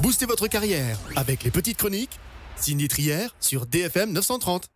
Boostez votre carrière avec les petites chroniques. Cindy Trier sur DFM 930.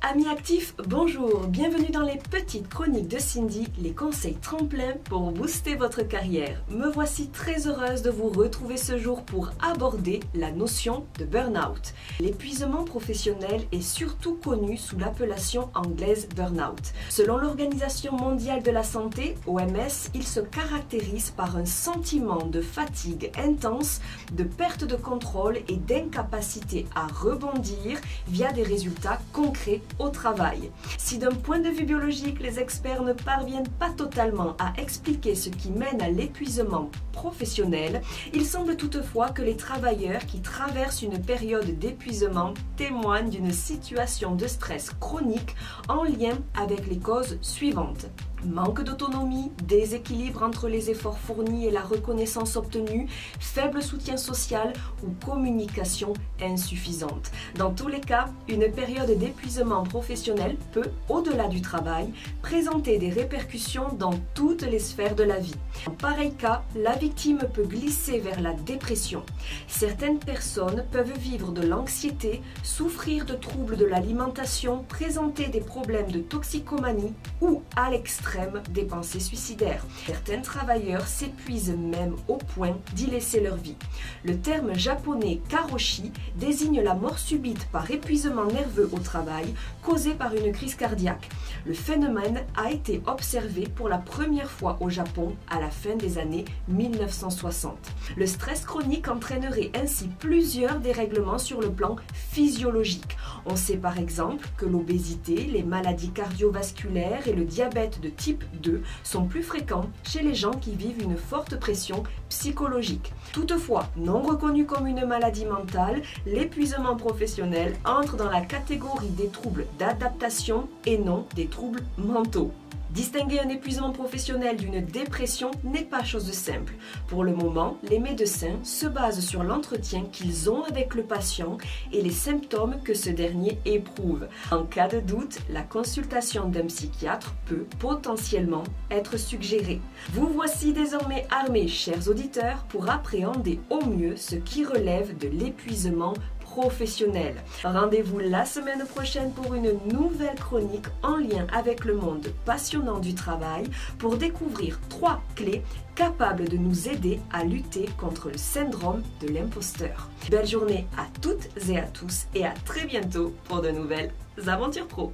Amis actifs, bonjour, bienvenue dans les petites chroniques de Cindy, les conseils tremplins pour booster votre carrière. Me voici très heureuse de vous retrouver ce jour pour aborder la notion de burn-out. L'épuisement professionnel est surtout connu sous l'appellation anglaise burn-out. Selon l'Organisation mondiale de la santé, OMS, il se caractérise par un sentiment de fatigue intense, de perte de contrôle et d'incapacité à rebondir via des résultats concrets au travail. Si d'un point de vue biologique, les experts ne parviennent pas totalement à expliquer ce qui mène à l'épuisement professionnel, il semble toutefois que les travailleurs qui traversent une période d'épuisement témoignent d'une situation de stress chronique en lien avec les causes suivantes. Manque d'autonomie, déséquilibre entre les efforts fournis et la reconnaissance obtenue, faible soutien social ou communication insuffisante. Dans tous les cas, une période d'épuisement professionnel peut, au-delà du travail, présenter des répercussions dans toutes les sphères de la vie. En pareil cas, la victime peut glisser vers la dépression. Certaines personnes peuvent vivre de l'anxiété, souffrir de troubles de l'alimentation, présenter des problèmes de toxicomanie ou, à l'extrême, des pensées suicidaires. Certains travailleurs s'épuisent même au point d'y laisser leur vie. Le terme japonais karoshi désigne la mort subite par épuisement nerveux au travail causé par une crise cardiaque. Le phénomène a été observé pour la première fois au Japon à la fin des années 1960. Le stress chronique entraînerait ainsi plusieurs dérèglements sur le plan physiologique. On sait par exemple que l'obésité, les maladies cardiovasculaires et le diabète de type 2 sont plus fréquents chez les gens qui vivent une forte pression psychologique. Toutefois, non reconnu comme une maladie mentale, l'épuisement professionnel entre dans la catégorie des troubles d'adaptation et non des troubles mentaux. Distinguer un épuisement professionnel d'une dépression n'est pas chose de simple. Pour le moment, les médecins se basent sur l'entretien qu'ils ont avec le patient et les symptômes que ce dernier éprouve. En cas de doute, la consultation d'un psychiatre peut potentiellement être suggérée. Vous voici désormais armés, chers auditeurs, pour appréhender au mieux ce qui relève de l'épuisement professionnel. Rendez-vous la semaine prochaine pour une nouvelle chronique en lien avec le monde passionnant du travail pour découvrir 3 clés capables de nous aider à lutter contre le syndrome de l'imposteur. Belle journée à toutes et à tous et à très bientôt pour de nouvelles aventures pro.